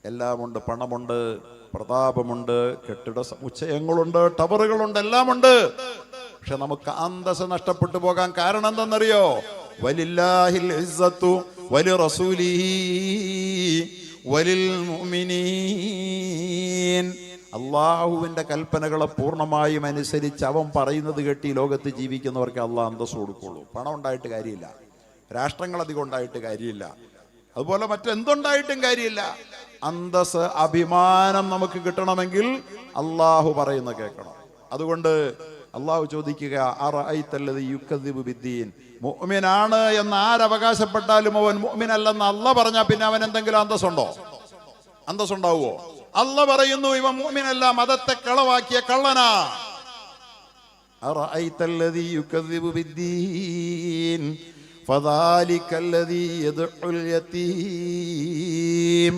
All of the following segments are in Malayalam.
എല്ലാമുണ്ട്. പണമുണ്ട്, പ്രതാപമുണ്ട്, കെട്ടിട സമുച്ചയങ്ങളുണ്ട്, ടവറുകളുണ്ട്, എല്ലാമുണ്ട്. പക്ഷെ നമുക്ക് അന്തസ്സ് നഷ്ടപ്പെട്ടു പോകാൻ കാരണം എന്തെന്നറിയോ? വലില്ലാഹിൽ ഇസ്സത്തു വലിറസൂലിഹി വലിൽ മുഅ്മിനീൻ. അള്ളാഹുവിന്റെ കൽപ്പനകളെ പൂർണ്ണമായും അനുസരിച്ച് അവൻ പറയുന്നത് കേട്ട് ഈ ലോകത്ത് ജീവിക്കുന്നവർക്ക് അള്ളാഹ് അന്തസ്സ് കൊടുക്കുള്ളൂ. പണം ഉണ്ടായിട്ട് കാര്യമില്ല, രാഷ്ട്രങ്ങൾ അധികം ഉണ്ടായിട്ട് കാര്യമില്ല, അതുപോലെ മറ്റെന്തുണ്ടായിട്ടും കാര്യമില്ല. അന്തസ്, അഭിമാനം നമുക്ക് കിട്ടണമെങ്കിൽ അള്ളാഹു പറയുന്ന കേൾക്കണം. അതുകൊണ്ട് അള്ളാഹു ചോദിക്കുക, അറഅയ്തല്ലദീ യുകദ്ദിബു ബിദ്ദീൻ, മുഅ്മിനാണ് എന്ന് ആരവകാശപ്പെട്ടാലും അവൻ മുഅ്മിനല്ലെന്ന് അള്ളാഹ് പറഞ്ഞാൽ പിന്നെ അവൻ എന്തെങ്കിലും അന്തസ്സുണ്ടോ? അന്തസ്സുണ്ടാവുമോ? അള്ളാഹ് പറയുന്നു ഇവൻ മുഅ്മിനല്ല, മതത്തെ കളവാക്കിയ കള്ളനാ. അറഅയ്തല്ലദീ യുകദ്ദിബു ബിദ്ദീൻ ഫദാലികല്ലദീ യദ്ഉൽ യതീം.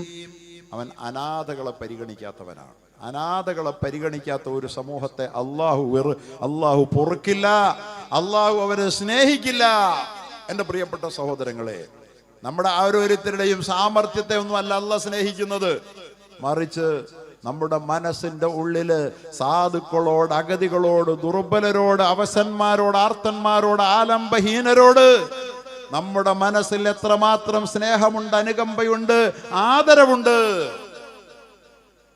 അനാഥകളെ പരിഗണിക്കാത്തവനാണ്. അനാഥകളെ പരിഗണിക്കാത്ത ഒരു സമൂഹത്തെ അള്ളാഹു പൊറുക്കില്ല, അള്ളാഹു അവരെ സ്നേഹിക്കില്ല. എൻ്റെ പ്രിയപ്പെട്ട സഹോദരങ്ങളെ, നമ്മുടെ ഓരോരുത്തരുടെയും സാമർത്ഥ്യത്തെ ഒന്നും അല്ല അള്ളാഹ് സ്നേഹിക്കുന്നത്, മറിച്ച് നമ്മുടെ മനസ്സിന്റെ ഉള്ളില് സാധുക്കളോട്, അഗതികളോട്, ദുർബലരോട്, അവശന്മാരോട്, ആർത്തന്മാരോട്, ആലംബഹീനരോട് നമ്മുടെ മനസ്സിൽ എത്രമാത്രം സ്നേഹമുണ്ട്, അനുകമ്പയുണ്ട്, ആദരവുണ്ട്.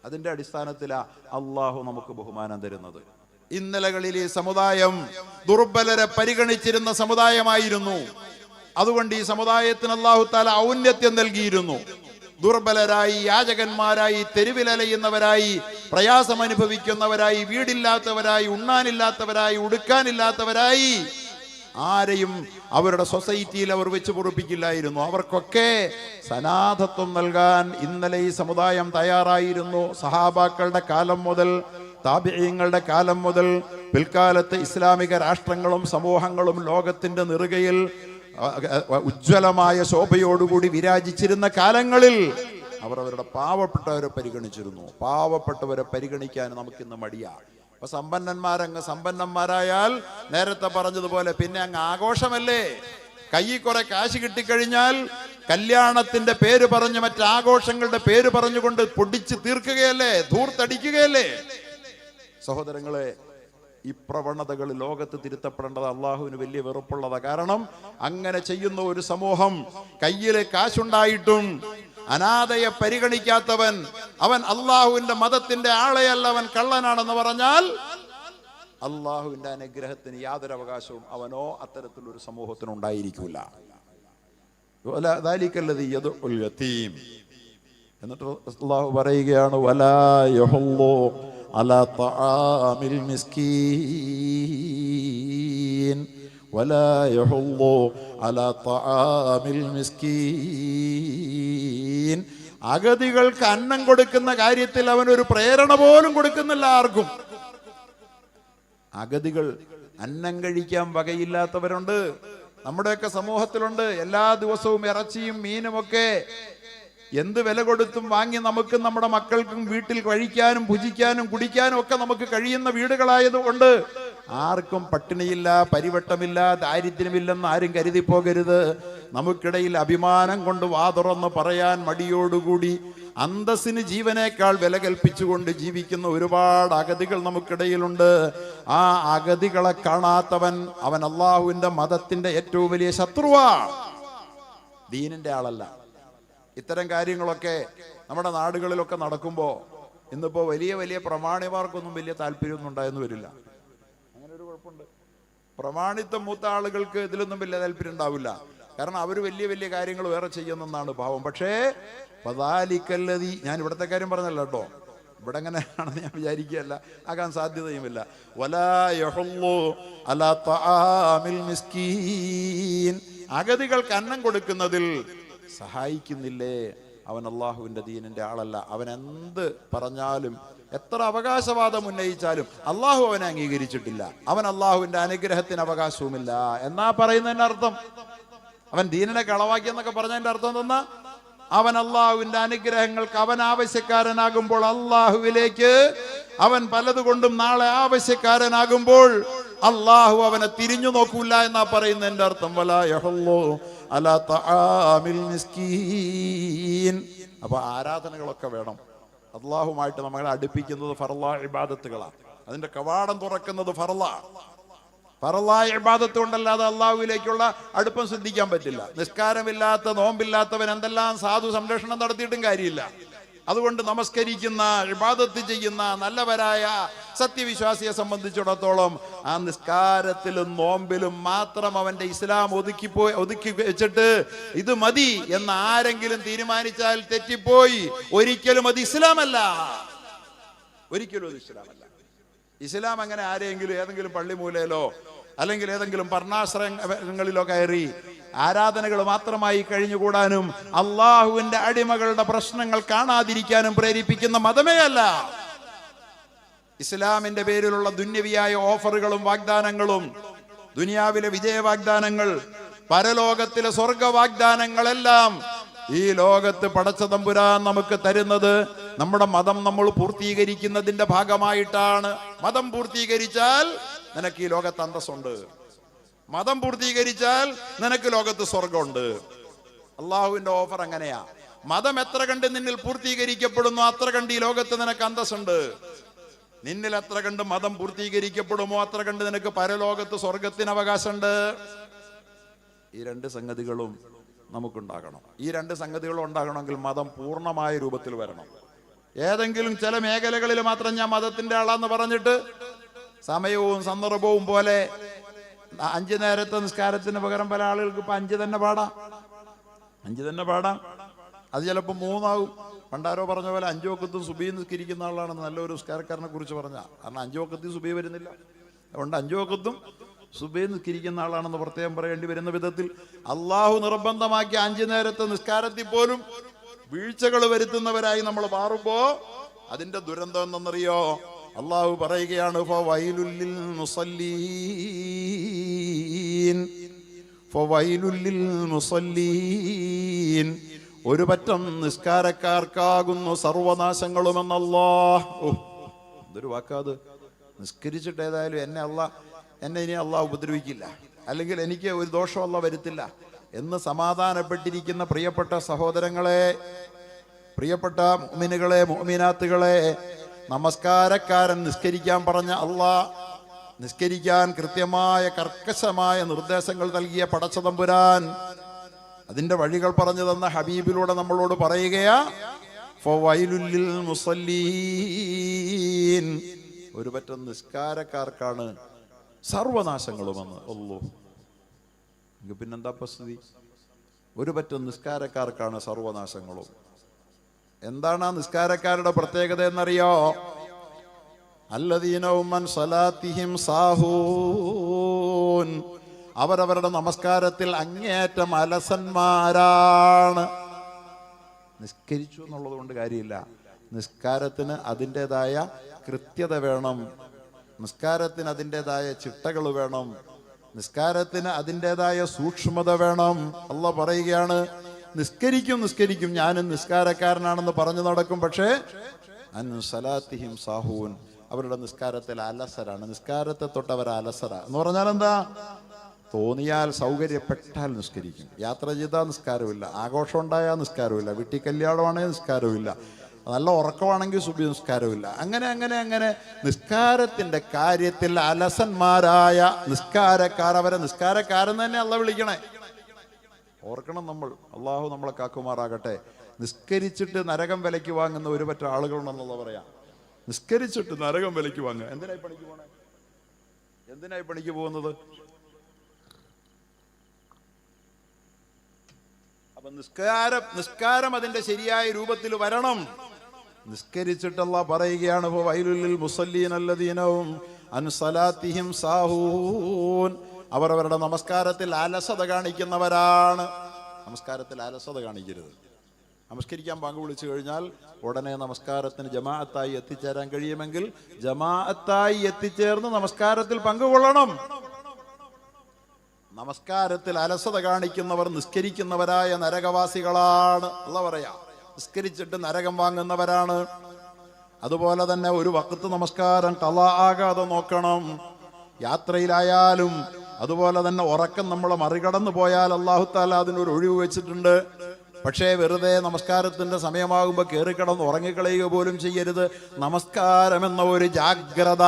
അതിന്റെ അടിസ്ഥാനത്തിലാ അള്ളാഹു നമുക്ക് ബഹുമാനം തരുന്നത്. ഇന്നലകളിൽ ഈ സമുദായം ദുർബലരെ പരിഗണിച്ചിരുന്ന സമുദായമായിരുന്നു. അതുകൊണ്ട് ഈ സമുദായത്തിന് അല്ലാഹു തആല ഔന്നത്യം നൽകിയിരുന്നു. ദുർബലരായി, യാചകന്മാരായി, തെരുവിലലയുന്നവരായി, പ്രയാസം അനുഭവിക്കുന്നവരായി, വീടില്ലാത്തവരായി, ഉണ്ണാനില്ലാത്തവരായി, ഉടുക്കാനില്ലാത്തവരായി ആരെയും അവരുടെ സൊസൈറ്റിയിൽ അവർ വെച്ച് പൊറുപ്പിക്കില്ലായിരുന്നു. അവർക്കൊക്കെ സനാഥത്വം നൽകാൻ ഇന്നലെ ഈ സമുദായം തയ്യാറായിരുന്നു. സഹാബാക്കളുടെ കാലം മുതൽ, താബിഈങ്ങളുടെ കാലം മുതൽ, പിൽക്കാലത്ത് ഇസ്ലാമിക രാഷ്ട്രങ്ങളും സമൂഹങ്ങളും ലോകത്തിന്റെ നെറുകയിൽ ഉജ്ജ്വലമായ ശോഭയോടുകൂടി വിരാജിച്ചിരുന്ന കാലങ്ങളിൽ അവർ അവരുടെ പാവപ്പെട്ടവരെ പരിഗണിച്ചിരുന്നു. പാവപ്പെട്ടവരെ പരിഗണിക്കാൻ നമുക്കിന്ന് മടിയാണ്. അപ്പൊ സമ്പന്നന്മാരങ്ങ് സമ്പന്നന്മാരായാൽ നേരത്തെ പറഞ്ഞതുപോലെ പിന്നെ അങ്ങ് ആഘോഷമല്ലേ. കയ്യിൽ കുറെ കാശ് കിട്ടിക്കഴിഞ്ഞാൽ കല്യാണത്തിന്റെ പേര് പറഞ്ഞ്, മറ്റാഘോഷങ്ങളുടെ പേര് പറഞ്ഞുകൊണ്ട് പൊടിച്ച് തീർക്കുകയല്ലേ, ധൂർത്തടിക്കുകയല്ലേ. സഹോദരങ്ങളെ, ഈ പ്രവണതകൾ ലോകത്ത് തിരുത്തപ്പെടേണ്ടത് അള്ളാഹുവിന് വലിയ വെറുപ്പുള്ളതാ. കാരണം അങ്ങനെ ചെയ്യുന്ന ഒരു സമൂഹം, കയ്യിലെ കാശുണ്ടായിട്ടും അനാഥയെ പരിഗണിക്കാത്തവൻ, അവൻ അള്ളാഹുവിന്റെ മതത്തിന്റെ ആളെയല്ല, അവൻ കള്ളനാണെന്ന് പറഞ്ഞാൽ അള്ളാഹുവിന്റെ അനുഗ്രഹത്തിന് യാതൊരു അവകാശവും അവനോ അത്തരത്തിലൊരു സമൂഹത്തിനുണ്ടായിരിക്കില്ല. എന്നിട്ട് അള്ളാഹു പറയുകയാണ്, വലാ യഹുല്ലു അലാ തആമിൽ മിസ്കീൻ വലാ യഹുല്ലു അലാ തആമിൽ മിസ്കീൻ. അഗതികൾക്ക് അന്നം കൊടുക്കുന്ന കാര്യത്തിൽ അവനൊരു പ്രേരണ പോലും കൊടുക്കുന്നില്ല ആർക്കും. അഗതികൾ അന്നം കഴിക്കാൻ വകയില്ലാത്തവരുണ്ട്, നമ്മുടെയൊക്കെ സമൂഹത്തിലുണ്ട്. എല്ലാ ദിവസവും ഇറച്ചിയും മീനുമൊക്കെ എന്ത് വില കൊടുത്തും വാങ്ങി നമുക്കും നമ്മുടെ മക്കൾക്കും വീട്ടിൽ കഴിക്കാനും ഭുജിക്കാനും കുടിക്കാനും ഒക്കെ നമുക്ക് കഴിയുന്ന വീടുകളായതുകൊണ്ട് ആർക്കും പട്ടിണിയില്ല, പരിവട്ടമില്ല, ദാരിദ്ര്യമില്ലെന്ന് ആരും കരുതി പോകരുത്. നമുക്കിടയിൽ അഭിമാനം കൊണ്ട് വാതുറന്ന് പറയാൻ മടിയോടുകൂടി അന്തസ്സിന് ജീവനേക്കാൾ വില കൽപ്പിച്ചുകൊണ്ട് ജീവിക്കുന്ന ഒരുപാട് അഗതികൾ നമുക്കിടയിലുണ്ട്. ആ അഗതികളെ കാണാത്തവൻ അവൻ അള്ളാഹുവിന്റെ മതത്തിന്റെ ഏറ്റവും വലിയ ശത്രുവാ, ദീനിന്റെ ആളല്ല. ഇത്തരം കാര്യങ്ങളൊക്കെ നമ്മുടെ നാടുകളിലൊക്കെ നടക്കുമ്പോൾ ഇന്നിപ്പോ വലിയ വലിയ പ്രമാണിമാർക്കൊന്നും വലിയ താല്പര്യമൊന്നും ഉണ്ടായെന്ന് വരില്ല. അങ്ങനെ ഒരു കുഴപ്പമുണ്ട്. പ്രമാണിത്വം മൂത്ത ആളുകൾക്ക് ഇതിലൊന്നും വലിയ താല്പര്യം ഉണ്ടാവില്ല. കാരണം അവർ വലിയ വലിയ കാര്യങ്ങൾ വേറെ ചെയ്യുന്നെന്നാണ് ഭാവം. പക്ഷേ ഫദാലികല്ലദീ, ഞാൻ ഇവിടുത്തെ കാര്യം പറഞ്ഞല്ലോ കേട്ടോ, ഇവിടെ എങ്ങനെയാണെന്ന് ഞാൻ വിചാരിക്കുകയല്ല, ആകാൻ സാധ്യതയുമില്ല. വലാ യഹുല്ലു അലാ തആമിൽ മിസ്കീൻ. അഗതികൾക്ക് അന്നം കൊടുക്കുന്നതിൽ സഹായിക്കുന്നില്ലേ, അവൻ അള്ളാഹുവിന്റെ ദീനിന്റെ ആളല്ല. അവൻ എന്ത് പറഞ്ഞാലും, എത്ര അവകാശവാദം ഉന്നയിച്ചാലും അള്ളാഹു അവനെ അംഗീകരിച്ചിട്ടില്ല. അവൻ അള്ളാഹുവിന്റെ അനുഗ്രഹത്തിന് അവകാശവുമില്ല എന്നാ പറയുന്നതിന്റെ അർത്ഥം. അവൻ ദീനിനെ കളവാക്കിയെന്നൊക്കെ പറഞ്ഞതിന്റെ അർത്ഥം എന്തെന്നാ? അവൻ അള്ളാഹുവിന്റെ അനുഗ്രഹങ്ങൾക്ക് അവൻ ആവശ്യക്കാരനാകുമ്പോൾ, അള്ളാഹുവിലേക്ക് അവൻ പലതുകൊണ്ടും നാളെ ആവശ്യക്കാരനാകുമ്പോൾ അള്ളാഹു അവനെ തിരിഞ്ഞു നോക്കൂല എന്നാ പറയുന്നതിന്റെ അർത്ഥം. വലാ യഹുല്ലു അലാ തആമിൽ മിസ്കീൻ. അപ്പോൾ ആരാധനകളൊക്കെ വേണം. അള്ളാഹുമായിട്ട് നമ്മളെ അടുപ്പിക്കുന്നത് ഫർളായ ഇബാദത്തുകളാണ്. അതിന്റെ കവാടം തുറക്കുന്നത് ഫർളായ ഇബാദത്ത് കൊണ്ടല്ലാതെ അള്ളാഹുവിലേക്കുള്ള അടുപ്പം സിദ്ധിക്കാൻ പറ്റില്ല. നിസ്കാരമില്ലാത്ത നോമ്പില്ലാത്തവൻ എന്തെല്ലാം സാധു സംരക്ഷണം നടത്തിയിട്ടും കാര്യമില്ല. അതുകൊണ്ട് നമസ്കരിക്കുന്ന ഇബാദത്ത് ചെയ്യുന്ന നല്ലവരായ സത്യവിശ്വാസിയെ സംബന്ധിച്ചിടത്തോളം ആ നിസ്കാരത്തിലും നോമ്പിലും മാത്രം അവന്റെ ഇസ്ലാം ഒതുക്കി വെച്ചിട്ട് ഇത് മതി എന്ന് ആരെങ്കിലും തീരുമാനിച്ചാൽ തെറ്റിപ്പോയി. ഒരിക്കലും അത് ഇസ്ലാമല്ല. ഒരിക്കലും അത് ഇസ്ലാമല്ല. ഇസ്ലാം അങ്ങനെ ആരെങ്കിലും ഏതെങ്കിലും പള്ളിമൂലയിലോ അല്ലെങ്കിൽ ഏതെങ്കിലും ഭരണാശ്രയങ്ങളിലോ കയറി ആരാധനകൾ മാത്രമായി കഴിഞ്ഞുകൂടാനും അള്ളാഹുവിന്റെ അടിമകളുടെ പ്രശ്നങ്ങൾ കാണാതിരിക്കാനും പ്രേരിപ്പിക്കുന്ന മതമേ അല്ല. ഇസ്ലാമിന്റെ പേരിലുള്ള ദുന്യവിയായ ഓഫറുകളും വാഗ്ദാനങ്ങളും, ദുനിയാവിലെ വിജയ വാഗ്ദാനങ്ങൾ, പരലോകത്തിലെ സ്വർഗ വാഗ്ദാനങ്ങളെല്ലാം ഈ ലോകത്ത് പടച്ച തമ്പുരാൻ നമുക്ക് തരുന്നത് നമ്മുടെ മതം നമ്മൾ പൂർത്തീകരിക്കുന്നതിന്റെ ഭാഗമായിട്ടാണ്. മതം പൂർത്തീകരിച്ചാൽ നിനക്ക് ഈ ലോകത്ത് അന്തസ്സുണ്ട്. മതം പൂർത്തീകരിച്ചാൽ നിനക്ക് ലോകത്ത് സ്വർഗമുണ്ട്. അള്ളാഹുവിന്റെ ഓഫർ അങ്ങനെയാ. മതം എത്ര കണ്ട് നിന്നിൽ പൂർത്തീകരിക്കപ്പെടുന്നു അത്ര കണ്ട് ഈ ലോകത്ത് നിനക്ക് അന്തസ്സുണ്ട്. നിന്നിൽ എത്ര കണ്ട് മതം പൂർത്തീകരിക്കപ്പെടുമോ അത്ര കണ്ട് നിനക്ക് പരലോകത്ത് സ്വർഗത്തിന് അവകാശമുണ്ട്. ഈ രണ്ട് സംഗതികളും നമുക്കുണ്ടാകണം. ഈ രണ്ട് സംഗതികളും ഉണ്ടാകണമെങ്കിൽ മതം പൂർണ്ണമായ രൂപത്തിൽ വരണം. ഏതെങ്കിലും ചില മേഖലകളിൽ മാത്രം ഞാൻ മതത്തിന്റെ ആളാന്ന് പറഞ്ഞിട്ട് സമയവും സന്ദർഭവും പോലെ 5 നേരത്തെ നിസ്കാരത്തിന് പകരം പല ആളുകൾക്ക് ഇപ്പൊ 5 തന്നെ പാടാം. അത് ചിലപ്പോൾ 3 ആവും. പണ്ടാരോ പറഞ്ഞ പോലെ 5 വക്കത്തും സുബഹി നിസ്കരിക്കുന്ന ആളാണെന്ന് നല്ലൊരു നിസ്കാരക്കാരനെ കുറിച്ച് പറഞ്ഞ. കാരണം 5 വക്കത്തിൽ സുബഹി വരുന്നില്ല. അതുകൊണ്ട് 5 വക്കത്തും സുബഹി നിസ്കരിക്കുന്ന ആളാണെന്ന് പ്രത്യേകം പറയേണ്ടി വരുന്ന വിധത്തിൽ അള്ളാഹു നിർബന്ധമാക്കി 5 നേരത്തെ നിസ്കാരത്തിൽ പോലും വീഴ്ചകൾ വരുത്തുന്നവരായി നമ്മൾ മാറുമ്പോ അതിന്റെ ദുരന്തം എന്തെന്നറിയോ? അള്ളാഹു പറയുകയാണ്, ഫവൈലുൽ ലിൽ മുസല്ലീൻ, ഒരു പറ്റം നിസ്കാരക്കാർക്കാകുന്നു സർവനാശങ്ങളുമെന്നല്ലാഹ്. എന്തൊരു വാക്കാത്! നിസ്കരിച്ചിട്ട് ഏതായാലും എന്നെ ഇനി അള്ളാഹ് ഉപദ്രവിക്കില്ല, അല്ലെങ്കിൽ എനിക്ക് ഒരു ദോഷം അള്ളാഹ് വരുത്തില്ല എന്ന് സമാധാനപ്പെട്ടിരിക്കുന്ന പ്രിയപ്പെട്ട സഹോദരങ്ങളെ, പ്രിയപ്പെട്ട മുഅ്മിനുകളെ, മുഅ്മിനാത്തുകളെ, നമസ്കാരക്കാരൻ നിസ്കരിക്കാൻ പറഞ്ഞ അള്ളാഹ്, നിസ്കരിക്കാൻ കൃത്യമായ കർക്കശമായ നിർദ്ദേശങ്ങൾ നൽകിയ പടച്ച തമ്പുരാൻ അതിന്റെ വഴികൾ പറഞ്ഞു തന്ന ഹബീബിലൂടെ നമ്മളോട് പറയുകയാ, ഫവൈലുൽ ലിൽ മുസല്ലീൻ, ഒരു പറ്റം നിസ്കാരക്കാർക്കാണ് സർവനാശങ്ങളുമെന്ന്. അല്ലാഹു, പിന്നെന്താ സ്ഥിതി? ഒരു പറ്റം നിസ്കാരക്കാർക്കാണ് സർവനാശങ്ങളും. എന്താണ് ആ നിസ്കാരക്കാരുടെ പ്രത്യേകത എന്നറിയോ? അല്ലദീന ഹും അൻ സലാത്തിഹിം സാഹൂൻ, അവരവരുടെ നമസ്കാരത്തിൽ അങ്ങേയറ്റം അലസന്മാരാണ്. നിസ്കരിച്ചു എന്നുള്ളത് കൊണ്ട് കാര്യമില്ല. നിസ്കാരത്തിന് അതിൻ്റെതായ കൃത്യത വേണം, നിസ്കാരത്തിന് അതിൻ്റെതായ ചിട്ടകൾ വേണം, നിസ്കാരത്തിന് അതിൻ്റെതായ സൂക്ഷ്മത വേണം. അല്ലാഹ് പറയുകയാണ്, നിസ്കരിക്കും ഞാനും നിസ്കാരക്കാരനാണെന്ന് പറഞ്ഞു നടക്കും, പക്ഷേ അൻ സലാത്തിഹിം സാഹൂൻ, അവരുടെ നിസ്കാരത്തിൽ അലസരാണ്. നിസ്കാരത്തെ തൊട്ട് അവർ അലസരാ എന്ന് പറഞ്ഞാൽ എന്താ? തോന്നിയാൽ സൗകര്യപ്പെട്ടാൽ നിസ്കരിക്കും, യാത്ര ചെയ്താൽ നിസ്കാരമില്ല, ആഘോഷം ഉണ്ടായാൽ നിസ്കാരമില്ല, വീട്ടിൽ കല്യാണമാണെങ്കിൽ നിസ്കാരമില്ല, നല്ല ഉറക്കമാണെങ്കിൽ സുബഹി നിസ്കാരമില്ല. അങ്ങനെ നിസ്കാരത്തിന്റെ കാര്യത്തിൽ അലസന്മാരായ നിസ്കാരക്കാർ, അവരെ നിസ്കാരക്കാരെന്ന് തന്നെ അള്ളാഹ് വിളിക്കണേ. ഓർക്കണം നമ്മൾ, അള്ളാഹു നമ്മളെ കാക്കുമാറാകട്ടെ. നിസ്കരിച്ചിട്ട് നരകം വിലയ്ക്ക് വാങ്ങുന്ന ഒരു പറ്റം ആളുകളുണ്ടെന്നുള്ള പറയാം. നിസ്കരിച്ചിട്ട് നരകം വിലയ്ക്ക് വാങ്ങുക. എന്തിനായി പണിക്ക് പോണേ? എന്തിനായി പണിക്ക് പോകുന്നത്? അപ്പൊ നിസ്കാരം അതിന്റെ ശരിയായ രൂപത്തിൽ വരണം. നിസ്കരിച്ചിട്ട് അല്ലാഹ് പറയുകയാണ്, ഫവൈലുൽ ലിൽ മുസല്ലീൻ അല്ലദീന ഹും അൻ സലാത്തിഹിം സാഹൂൻ, അവരവരുടെ നമസ്കാരത്തിൽ അലസത കാണിക്കുന്നവരാണ്. നമസ്കാരത്തിൽ അലസത കാണിക്കരുത്. നമസ്കരിക്കാൻ പങ്ക് വിളിച്ചു കഴിഞ്ഞാൽ ഉടനെ നമസ്കാരത്തിന് ജമാഅത്തായി എത്തിച്ചേരാൻ കഴിയുമെങ്കിൽ ജമാഅത്തായി എത്തിച്ചേർന്ന് നമസ്കാരത്തിൽ പങ്കുകൊള്ളണം. നമസ്കാരത്തിൽ അലസത കാണിക്കുന്നവർ നിസ്കരിക്കുന്നവരായ നരകവാസികളാണ്. അല്ലാഹ് പറയാ, നിസ്കരിച്ചിട്ട് നരകം വാങ്ങുന്നവരാണ്. അതുപോലെ തന്നെ ഒരു വഖത്ത് നമസ്കാരം ഖളാ ആകാതെ നോക്കണം. യാത്രയിലായാലും അതുപോലെ തന്നെ ഉറക്കം നമ്മളെ മറികടന്നു പോയാൽ അല്ലാഹു തആല അതിനൊരു ഒഴിവ് വെച്ചിട്ടുണ്ട്. പക്ഷേ വെറുതെ നമസ്കാരത്തിൻ്റെ സമയമാകുമ്പോൾ കയറിക്കിടന്ന് ഉറങ്ങിക്കളയുക പോലും ചെയ്യരുത്. നമസ്കാരമെന്ന ഒരു ജാഗ്രത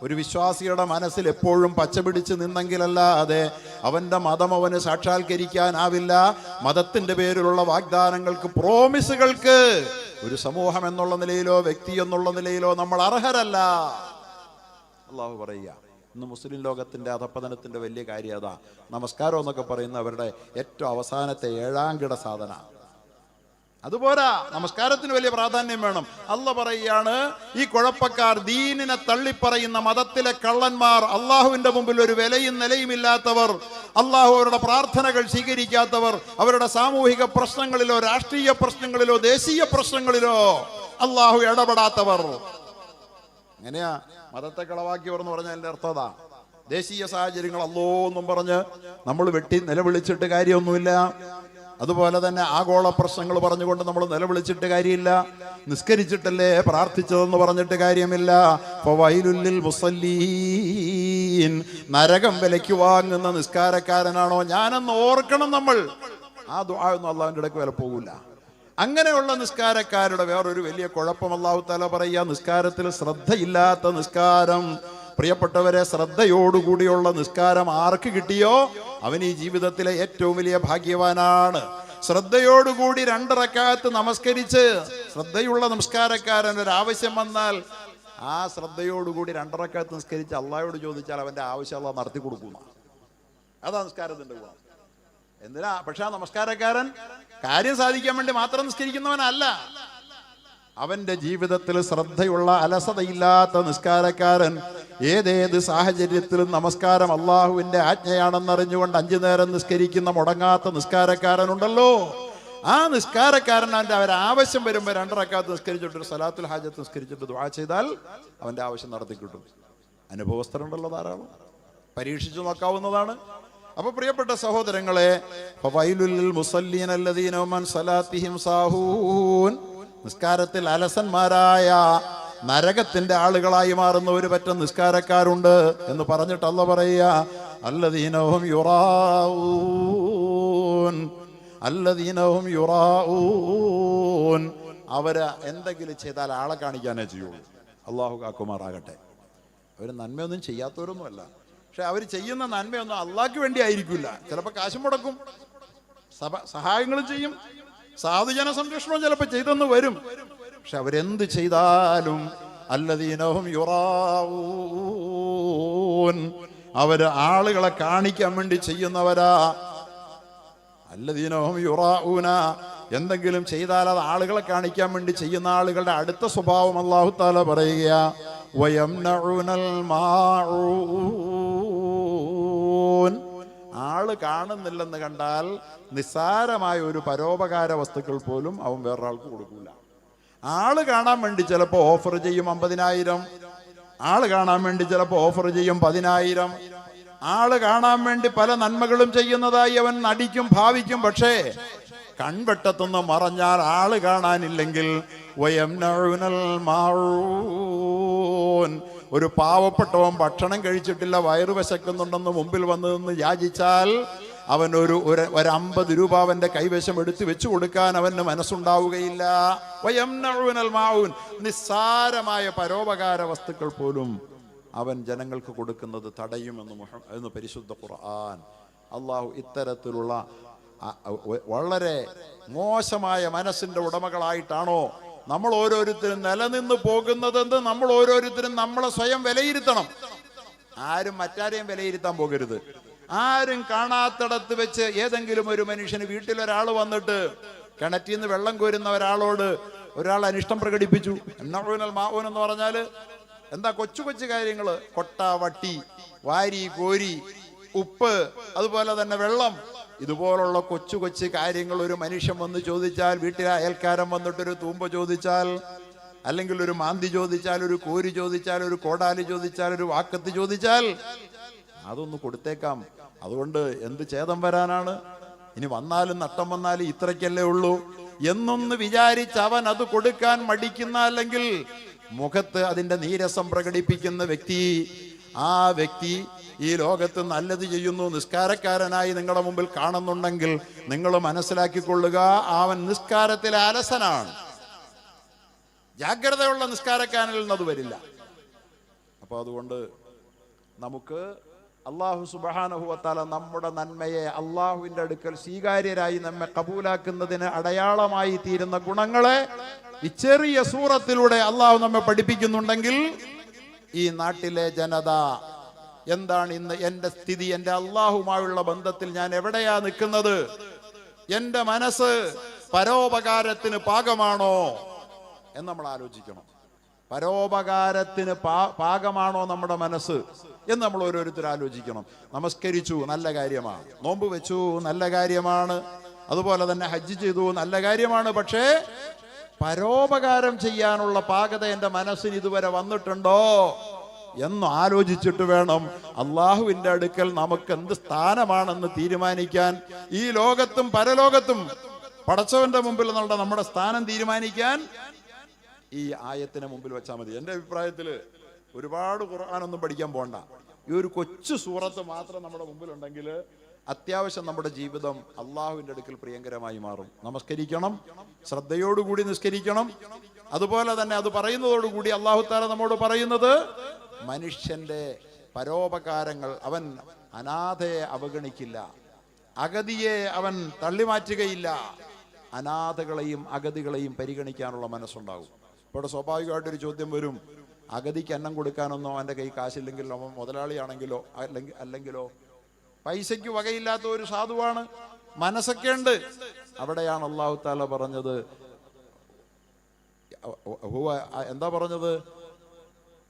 ഒരു വിശ്വാസിയുടെ മനസ്സിൽ എപ്പോഴും പച്ചപിടിച്ച് നിന്നെങ്കിലല്ലാതെ അവൻ്റെ മതം അവന് സാക്ഷാത്കരിക്കാനാവില്ല. മതത്തിൻ്റെ പേരിലുള്ള വാഗ്ദാനങ്ങൾക്ക്, പ്രോമിസുകൾക്ക് ഒരു സമൂഹം എന്നുള്ള നിലയിലോ വ്യക്തി എന്നുള്ള നിലയിലോ നമ്മൾ അർഹരല്ല. അള്ളാഹു പറയുക, ഇന്ന് മുസ്ലിം ലോകത്തിൻ്റെ അധപ്പതനത്തിൻ്റെ വലിയ കാര്യം അതാ. നമസ്കാരം എന്നൊക്കെ പറയുന്ന അവരുടെ ഏറ്റവും അവസാനത്തെ 7ാം കിട സാധന. അതുപോരാ, നമസ്കാരത്തിന് വലിയ പ്രാധാന്യം വേണം. അള്ളാഹ് പറയുകയാണ്, ഈ കുഴപ്പക്കാർ, ദീനിനെ തള്ളിപ്പറയുന്ന മതത്തിലെ കള്ളന്മാർ, അള്ളാഹുവിന്റെ മുമ്പിൽ ഒരു വിലയും നിലയും ഇല്ലാത്തവർ, അള്ളാഹു അവരുടെ പ്രാർത്ഥനകൾ സ്വീകരിക്കാത്തവർ, അവരുടെ സാമൂഹിക പ്രശ്നങ്ങളിലോ രാഷ്ട്രീയ പ്രശ്നങ്ങളിലോ ദേശീയ പ്രശ്നങ്ങളിലോ അള്ളാഹു ഇടപെടാത്തവർ. എങ്ങനെയാ മതത്തെ കളവാക്കിയവർ എന്ന് പറഞ്ഞാൽ എൻ്റെ അർത്ഥം അതാ. ദേശീയ സാഹചര്യങ്ങൾ അല്ലോ എന്നും പറഞ്ഞ് നമ്മൾ വെട്ടി നിലവിളിച്ചിട്ട് കാര്യമൊന്നുമില്ല. അതുപോലെ തന്നെ ആഗോള പ്രശ്നങ്ങൾ പറഞ്ഞുകൊണ്ട് നമ്മൾ നിലവിളിച്ചിട്ട് കാര്യമില്ല. നിസ്കരിച്ചിട്ടല്ലേ പ്രാർത്ഥിച്ചതെന്ന് പറഞ്ഞിട്ട് കാര്യമില്ല. ഫവൈലുൽ മുസല്ലീൻ, നരകം വിലയ്ക്ക് വാങ്ങുന്ന നിസ്കാരക്കാരനാണോ ഞാനെന്ന് ഓർക്കണം നമ്മൾ. ആ ദുആ ഒന്നും അള്ളാഹുവിൻ്റെ ഇടയ്ക്ക് വില പോകില്ല. അങ്ങനെയുള്ള നിസ്കാരക്കാരുടെ വേറൊരു വലിയ കുഴപ്പം അല്ലാഹു തആല പറയുക, നിസ്കാരത്തിൽ ശ്രദ്ധയില്ലാത്ത നിസ്കാരം. പ്രിയപ്പെട്ടവരെ, ശ്രദ്ധയോടുകൂടിയുള്ള നിസ്കാരം ആർക്ക് കിട്ടിയോ അവൻ ഈ ജീവിതത്തിലെ ഏറ്റവും വലിയ ഭാഗ്യവാനാണ്. ശ്രദ്ധയോടുകൂടി 2 റക്അത്ത് നമസ്കരിച്ച്, ശ്രദ്ധയുള്ള നമസ്കാരക്കാരൻ ഒരു ആവശ്യം വന്നാൽ ആ ശ്രദ്ധയോടുകൂടി 2 റക്അത്ത് നിസ്കരിച്ച് അള്ളാഹയോട് ചോദിച്ചാൽ അവന്റെ ആവശ്യം അള്ളാഹ് നടത്തി കൊടുക്കുന്ന, അതാ നിസ്കാരത്തിന്റെ ഗുണം. എന്തിനാ? പക്ഷെ ആ നമസ്കാരക്കാരൻ കാര്യം സാധിക്കാൻ വേണ്ടി മാത്രം നിസ്കരിക്കുന്നവനല്ല. അവന്റെ ജീവിതത്തിൽ ശ്രദ്ധയുള്ള, അലസതയില്ലാത്ത നിസ്കാരക്കാരൻ ഏതേത് സാഹചര്യത്തിലും നമസ്കാരം അള്ളാഹുവിന്റെ ആജ്ഞയാണെന്നറിഞ്ഞുകൊണ്ട് 5 നേരം നിസ്കരിക്കുന്ന മുടങ്ങാത്ത നിസ്കാരക്കാരനുണ്ടല്ലോ. ആ നിസ്കാരക്കാരൻ അവന്റെ ആവശ്യം വരുമ്പോൾ 2 റക്അത്ത് നിസ്കരിച്ചിട്ട് സലാത്തുൽ ഹാജത്ത് നിസ്കരിച്ചിട്ട് ദുആ ചെയ്താൽ അവന്റെ ആവശ്യം നടത്തി കിട്ടും. അനുഭവസ്ഥരുണ്ടല്ലോ ധാരാളം, പരീക്ഷിച്ചു നോക്കാവുന്നതാണ്. അപ്പൊ പ്രിയപ്പെട്ട സഹോദരങ്ങളെ, ഫവൈലുൽ മുസല്ലീന അല്ലദീന ഹും അൻ സലാത്തിഹിം സാഹൂൻ, നിസ്കാരത്തിൽ അലസന്മാരായ നരകത്തിന്റെ ആളുകളായി മാറുന്ന ഒരു പറ്റം നിസ്കാരക്കാരുണ്ട് എന്ന് പറഞ്ഞിട്ട് അല്ലാഹ് പറയുക, അല്ലദീന ഹും യുറാഊൻ, അല്ലദീന ഹും യുറാഊൻ, അവര് എന്തെങ്കിലും ചെയ്താൽ ആളെ കാണിക്കാനേ ചെയ്യുള്ളൂ. അള്ളാഹു കാക്കുമാറാകട്ടെ. അവർ നന്മയൊന്നും ചെയ്യാത്തവരൊന്നുമല്ല, പക്ഷെ അവർ ചെയ്യുന്ന നന്മയൊന്നും അള്ളാഹ്ക്ക് വേണ്ടി ആയിരിക്കില്ല. ചിലപ്പോൾ കാശും മുടക്കും, സഹായങ്ങളും ചെയ്യും, സാധുജന സംരക്ഷണവും ചിലപ്പോൾ ചെയ്തെന്ന് വരും. പക്ഷെ അവരെന്ത് ചെയ്താലും അല്ലദീനഹും യുറാഊൻ, അവര് ആളുകളെ കാണിക്കാൻ വേണ്ടി ചെയ്യുന്നവരാ. അല്ലദീനഹും യുറാഊന, എന്തെങ്കിലും ചെയ്താൽ അത് ആളുകളെ കാണിക്കാൻ വേണ്ടി ചെയ്യുന്ന ആളുകളുടെ അടുത്ത സ്വഭാവം അല്ലാഹു തആല പറയുക, വയംനഉനൽ മാഊൻ, ആള് കാണുന്നില്ലെന്ന് കണ്ടാൽ നിസ്സാരമായ ഒരു പരോപകാര വസ്തുക്കൾ പോലും അവൻ വേറൊരാൾക്ക് കൊടുക്കൂല. ആള് കാണാൻ വേണ്ടി ചിലപ്പോൾ ഓഫർ ചെയ്യും 50,000, ആള് കാണാൻ വേണ്ടി ചിലപ്പോൾ ഓഫർ ചെയ്യും 10,000, ആള് കാണാൻ വേണ്ടി പല നന്മകളും ചെയ്യുന്നതായി അവൻ നടിക്കും, ഭാവിക്കും. പക്ഷേ കൺവെട്ടത്തുനിന്ന് മറഞ്ഞാൽ ആള് കാണാനില്ലെങ്കിൽ വയംനഉനൽ മാഊൻ, ഒരു പാവപ്പെട്ടവൻ ഭക്ഷണം കഴിച്ചിട്ടില്ല, വയറു വിശക്കുന്നുണ്ടെന്ന് മുമ്പിൽ വന്നു നിന്ന് യാചിച്ചാൽ അവൻ ഒരു 50 രൂപ അവന്റെ കൈവശം എടുത്ത് വെച്ചു കൊടുക്കാൻ അവന് മനസ്സുണ്ടാവുകയില്ല. വയംനഉനൽ മാഊൻ, നിസ്സാരമായ പരോപകാര വസ്തുക്കൾ പോലും അവൻ ജനങ്ങൾക്ക് കൊടുക്കുന്നത് തടയുമെന്ന് പരിശുദ്ധ ഖുർആൻ. അള്ളാഹു ഇത്തരത്തിലുള്ള വളരെ മോശമായ മനസ്സിന്റെ ഉടമകളായിട്ടാണോ നമ്മൾ ഓരോരുത്തരും നിലനിന്ന് പോകുന്നതെന്ന് നമ്മൾ ഓരോരുത്തരും നമ്മളെ സ്വയം വിലയിരുത്തണം. ആരും മറ്റാരെയും വിലയിരുത്താൻ പോകരുത്. ആരും കാണാത്തിടത്ത് വെച്ച് ഏതെങ്കിലും ഒരു മനുഷ്യന് വീട്ടിലൊരാൾ വന്നിട്ട് കിണറ്റിൽ നിന്ന് വെള്ളം കോരുന്ന ഒരാളോട് ഒരാൾ അനിഷ്ടം പ്രകടിപ്പിച്ചു. എന്നൽ മാഊൻ എന്ന് പറഞ്ഞാല് എന്താ? കൊച്ചു കൊച്ചു കാര്യങ്ങള്, കൊട്ട, വട്ടി, വാരി, കോരി, ഉപ്പ്, അതുപോലെ തന്നെ വെള്ളം, ഇതുപോലുള്ള കൊച്ചു കൊച്ചു കാര്യങ്ങൾ ഒരു മനുഷ്യൻ വന്ന് ചോദിച്ചാൽ, വീട്ടിലെ അയൽക്കാരൻ വന്നിട്ടൊരു തൂമ്പ ചോദിച്ചാൽ, അല്ലെങ്കിൽ ഒരു മാന്തി ചോദിച്ചാൽ, ഒരു കോരി ചോദിച്ചാൽ, ഒരു കോടാലി ചോദിച്ചാൽ, ഒരു വാക്കത്ത് ചോദിച്ചാൽ അതൊന്ന് കൊടുത്തേക്കാം. അതുകൊണ്ട് എന്ത് ഛേദം വരാനാണ്? ഇനി വന്നാലും നഷ്ടം വന്നാലും ഇത്രയ്ക്കല്ലേ ഉള്ളൂ എന്നൊന്ന് വിചാരിച്ച് അവൻ അത് കൊടുക്കാൻ മടിക്കുന്ന, അല്ലെങ്കിൽ മുഖത്ത് അതിന്റെ നീരസം പ്രകടിപ്പിക്കുന്ന വ്യക്തി, ആ വ്യക്തി ഈ ലോകത്ത് നല്ലത് ചെയ്യുന്നു, നിസ്കാരക്കാരനായി നിങ്ങളുടെ മുമ്പിൽ കാണുന്നുണ്ടെങ്കിൽ നിങ്ങൾ മനസ്സിലാക്കിക്കൊള്ളുക, അവൻ നിസ്കാരത്തിലെ അലസനാണ്. ജാഗ്രതയുള്ള നിസ്കാരക്കാരനിൽ നിന്നത് വരില്ല. അപ്പോൾ അതുകൊണ്ട് നമുക്ക് അള്ളാഹു സുബ്ഹാനഹു വ തആല നമ്മുടെ നന്മയെ അള്ളാഹുവിൻ്റെ അടുക്കൽ സ്വീകാര്യരായി നമ്മെ കബൂലാക്കുന്നതിന് അടയാളമായി തീരുന്ന ഗുണങ്ങളെ ഈ ചെറിയ സൂറത്തിലൂടെ അള്ളാഹു നമ്മെ പഠിപ്പിക്കുന്നുണ്ടെങ്കിൽ ഈ നാട്ടിലെ ജനത എന്താണ് ഇന്ന് എൻ്റെ സ്ഥിതി, എൻ്റെ അള്ളാഹുമായുള്ള ബന്ധത്തിൽ ഞാൻ എവിടെയാ നിൽക്കുന്നത്, എൻ്റെ മനസ്സ് പരോപകാരത്തിന് പാകമാണോ എന്ന് നമ്മൾ ആലോചിക്കണം. പരോപകാരത്തിന് പാകമാണോ നമ്മുടെ മനസ്സ് എന്ന് നമ്മൾ ഓരോരുത്തർ ആലോചിക്കണം. നമസ്കരിച്ചു, നല്ല കാര്യമാണ്. നോമ്പ് വെച്ചു, നല്ല കാര്യമാണ്. അതുപോലെ തന്നെ ഹജ്ജ് ചെയ്തു, നല്ല കാര്യമാണ്. പക്ഷേ പരോപകാരം ചെയ്യാനുള്ള പാകത എൻ്റെ മനസ്സിന് ഇതുവരെ വന്നിട്ടുണ്ടോ എന്ന് ആലോചിച്ചിട്ട് വേണം അള്ളാഹുവിൻ്റെ അടുക്കൽ നമുക്ക് എന്ത് സ്ഥാനമാണെന്ന് തീരുമാനിക്കാൻ. ഈ ലോകത്തും പരലോകത്തും പടച്ചവന്റെ മുമ്പിൽ നമ്മുടെ സ്ഥാനം തീരുമാനിക്കാൻ ഈ ആയത്തിന് മുമ്പിൽ വെച്ചാൽ മതി. എൻ്റെ അഭിപ്രായത്തിൽ ഒരുപാട് ഖുർആനൊന്നും പഠിക്കാൻ പോകണ്ട. ഈ ഒരു കൊച്ചു സൂറത്ത് മാത്രം നമ്മുടെ മുമ്പിലുണ്ടെങ്കിൽ അത്യാവശ്യം നമ്മുടെ ജീവിതം അള്ളാഹുവിൻ്റെ അടുക്കൽ പ്രിയങ്കരമായി മാറും. നമസ്കരിക്കണം, ശ്രദ്ധയോടുകൂടി നിസ്കരിക്കണം. അതുപോലെ തന്നെ അത് പറയുന്നതോടുകൂടി അള്ളാഹു തആല നമ്മോട് പറയുന്നത് മനുഷ്യന്റെ പരോപകാരങ്ങൾ, അവൻ അനാഥയെ അവഗണിക്കില്ല, അഗതിയെ അവൻ തള്ളിമാറ്റുകയില്ല, അനാഥകളെയും അഗതികളെയും പരിഗണിക്കാനുള്ള മനസ്സുണ്ടാകും. ഇപ്പോൾ സ്വാഭാവികമായിട്ടൊരു ചോദ്യം വരും, അഗതിക്ക് അന്നം കൊടുക്കാനൊന്നോ അവൻ്റെ കൈ കാശില്ലെങ്കിലോ, അവൻ മുതലാളിയാണെങ്കിലോ അല്ലെങ്കിലോ പൈസയ്ക്ക് വകയില്ലാത്ത ഒരു സാധുവാണ്, മനസ്സൊക്കെ ഉണ്ട്. അവിടെയാണ് അല്ലാഹു തആല പറഞ്ഞത്, എന്താ പറഞ്ഞത്?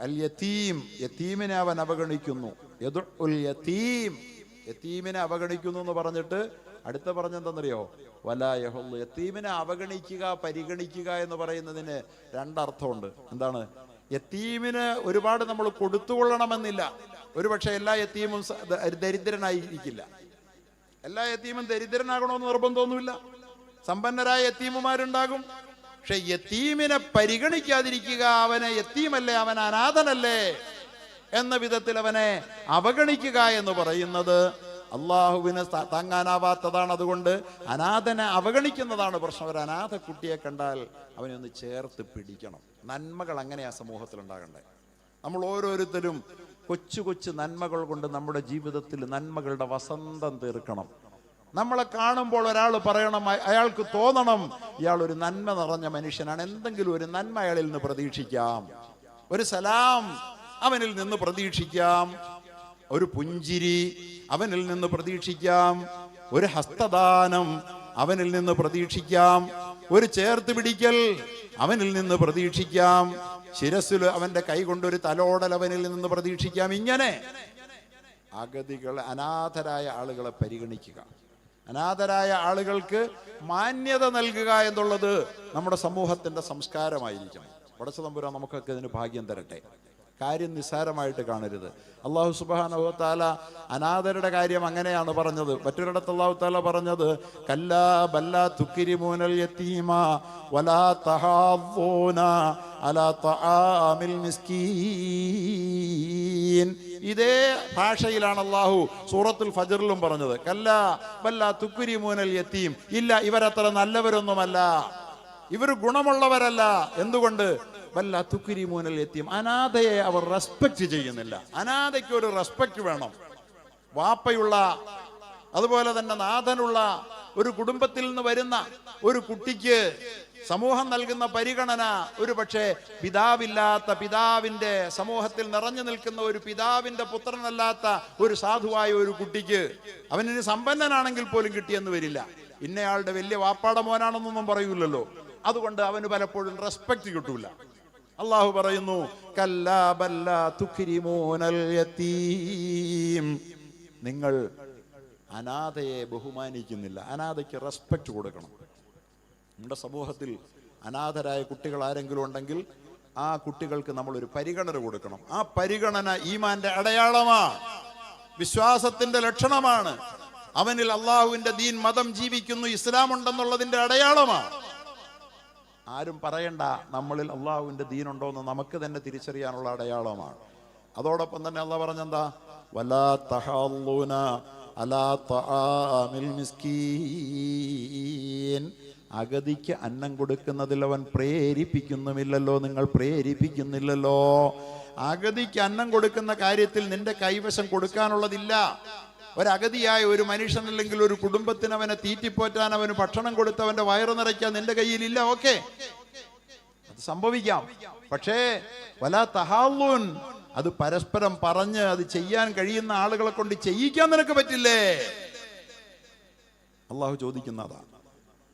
അൽ യതീം, യതീമിനെ അവൻ അവഗണിക്കുന്നു. യദുൽ യതീം, യതീമിനെ അവഗണിക്കുന്നു എന്ന് പറഞ്ഞിട്ട് അടുത്ത പറഞ്ഞെന്തെന്നറിയോ? വലാ യഹുൽ. യതീമിനെ അവഗണിക്കുക, പരിഗണിക്കുക എന്ന് പറയുന്നതിന് രണ്ടർത്ഥമുണ്ട്. എന്താണ്? യതീമിന് ഒരുപാട് നമ്മൾ കൊടുത്തുകൊള്ളണമെന്നില്ല. ഒരുപക്ഷെ എല്ലാ യതീമും ദരിദ്രനായിരിക്കില്ല. എല്ലാ യതീമും ദരിദ്രനാകണമെന്ന് നിർബന്ധമൊന്നുമില്ല. സമ്പന്നരായ യതീമുമാരുണ്ടാകും. പക്ഷെ യതീമിനെ പരിഗണിക്കാതിരിക്കുക, അവനെ യതീമല്ലേ, അവൻ അനാഥനല്ലേ എന്ന വിധത്തിൽ അവനെ അവഗണിക്കുക എന്ന് പറയുന്നത് അള്ളാഹുവിന് താങ്ങാനാവാത്തതാണ്. അതുകൊണ്ട് അനാഥനെ അവഗണിക്കുന്നതാണ് പ്രശ്നം. ഒരു അനാഥ കുട്ടിയെ കണ്ടാൽ അവനെ ഒന്ന് ചേർത്ത് പിടിക്കണം. നന്മകൾ അങ്ങനെയാ സമൂഹത്തിൽ ഉണ്ടാകണ്ടേ. നമ്മൾ ഓരോരുത്തരും കൊച്ചു കൊച്ചു നന്മകൾ കൊണ്ട് നമ്മുടെ ജീവിതത്തിൽ നന്മകളുടെ വസന്തം തീർക്കണം. നമ്മളെ കാണുമ്പോൾ ഒരാൾ പറയണം, അയാൾക്ക് തോന്നണം ഇയാൾ ഒരു നന്മ നിറഞ്ഞ മനുഷ്യനാണ്, എന്തെങ്കിലും ഒരു നന്മ അയാളിൽ നിന്ന് പ്രതീക്ഷിക്കാം. ഒരു സലാം അവനിൽ നിന്ന് പ്രതീക്ഷിക്കാം, ഒരു പുഞ്ചിരി അവനിൽ നിന്ന് പ്രതീക്ഷിക്കാം, ഒരു ഹസ്തദാനം അവനിൽ നിന്ന് പ്രതീക്ഷിക്കാം, ഒരു ചേർത്ത് പിടിക്കൽ അവനിൽ നിന്ന് പ്രതീക്ഷിക്കാം, ശിരസ്സിൽ അവന്റെ കൈ കൊണ്ടൊരു തലോടൽ അവനിൽ നിന്ന് പ്രതീക്ഷിക്കാം. ഇങ്ങനെ അഗതികളെ, അനാഥരായ ആളുകളെ പരിഗണിക്കുക, അനാഥരായ ആളുകൾക്ക് മാന്യത നൽകുക എന്നുള്ളത് നമ്മുടെ സമൂഹത്തിന്റെ സംസ്കാരമായിരിക്കണം. പടച്ച തമ്പുരാൻ നമുക്കൊക്കെ ഇതിന് ഭാഗ്യം തരട്ടെ. കാര്യം നിസ്സാരമായിട്ട് കാണരുത്. അല്ലാഹു സുബ്ഹാനഹു വ തആല അനാഥരുടെ കാര്യം അങ്ങനെയാണ് പറഞ്ഞത്. മറ്റൊരിടത്ത് അല്ലാഹു തആല പറഞ്ഞത് കല്ലാ ബല്ലാ തുക്രിമൂനൽ യതീമ വലാ തഹാദ്ദൂന അലാ തആമിൽ മിസ്കീൻ. ഇതേ ഭാഷയിലാണ് അല്ലാഹു സൂറത്തുൽ ഫജ്റിലും പറഞ്ഞത്. കല്ലാ ബല്ലാ തുക്രിമൂനൽ യതീം. ഇല്ല, ഇവരത്ര നല്ലവരൊന്നുമല്ല, ഇവർ ഗുണമുള്ളവരല്ല. എന്തുകൊണ്ട്? വല്ല തുക്രിമൂനൽ യതീം. അനാഥയെ അവർ റെസ്പെക്ട് ചെയ്യുന്നില്ല. അനാഥയ്ക്ക് ഒരു റെസ്പെക്ട് വേണം. വാപ്പയുള്ള, അതുപോലെ തന്നെ നാഥനുള്ള ഒരു കുടുംബത്തിൽ നിന്ന് വരുന്ന ഒരു കുട്ടിക്ക് സമൂഹം നൽകുന്ന പരിഗണന ഒരു പക്ഷേ പിതാവില്ലാത്ത, പിതാവിന്റെ സമൂഹത്തിൽ നിറഞ്ഞു നിൽക്കുന്ന ഒരു പിതാവിന്റെ പുത്രനല്ലാത്ത ഒരു സാധുവായ ഒരു കുട്ടിക്ക്, അവനിന് സമ്പന്നനാണെങ്കിൽ പോലും കിട്ടിയെന്ന് വരില്ല. ഇന്നയാളുടെ വലിയ വാപ്പാടെ മോനാണെന്നൊന്നും പറയൂലല്ലോ. അതുകൊണ്ട് അവന് പലപ്പോഴും റെസ്പെക്ട് കിട്ടൂല. അള്ളാഹു പറയുന്നു കല്ലാ ബല്ലാ തുക്രിമൂനൽ യതീം. നിങ്ങൾ അനാഥയെ ബഹുമാനിക്കുന്നില്ല, അനാഥയ്ക്ക് റെസ്പെക്ട് കൊടുക്കണം. നമ്മുടെ സമൂഹത്തിൽ അനാഥരായ കുട്ടികൾ ആരെങ്കിലും ഉണ്ടെങ്കിൽ ആ കുട്ടികൾക്ക് നമ്മളൊരു പരിഗണന കൊടുക്കണം. ആ പരിഗണന ഈമാന്റെ അടയാളമാണ്, വിശ്വാസത്തിന്റെ ലക്ഷണമാണ്. അവനിൽ അള്ളാഹുവിന്റെ ദീൻ, മതം ജീവിക്കുന്നു, ഇസ്ലാം ഉണ്ടെന്നുള്ളതിന്റെ അടയാളമാണ്. ആരും പറയണ്ട നമ്മളിൽ അള്ളാഹുവിന്റെ ദീനുണ്ടോ എന്ന് നമുക്ക് തന്നെ തിരിച്ചറിയാനുള്ള അടയാളമാണ്. അതോടൊപ്പം തന്നെ അള്ളാഹ് പറഞ്ഞെന്താ, വലാ തഹല്ലൂന അലാ തആമിൽ മിസ്കീൻ. അഗതിക്ക് അന്നം കൊടുക്കുന്നതിൽ അവൻ പ്രേരിപ്പിക്കുന്നുമില്ലല്ലോ, നിങ്ങൾ പ്രേരിപ്പിക്കുന്നില്ലല്ലോ. അഗതിക്ക് അന്നം കൊടുക്കുന്ന കാര്യത്തിൽ നിന്റെ കൈവശം കൊടുക്കാനുള്ളതില്ല. ഒരഗതിയായ ഒരു മനുഷ്യൻ അല്ലെങ്കിൽ ഒരു കുടുംബത്തിന് അവനെ തീറ്റിപ്പോറ്റാൻ, അവന് ഭക്ഷണം കൊടുത്ത് അവന്റെ വയറ് നിറയ്ക്കാൻ നിന്റെ കയ്യിലില്ല. ഓക്കെ, അത് സംഭവിക്കാം. പക്ഷേ വലാ തഹാല്ലൂൻ, അത് പരസ്പരം പറഞ്ഞ് അത് ചെയ്യാൻ കഴിയുന്ന ആളുകളെ കൊണ്ട് ചെയ്യിക്കാൻ നിനക്ക് പറ്റില്ലേ? അള്ളാഹു ചോദിക്കുന്നതാണ്.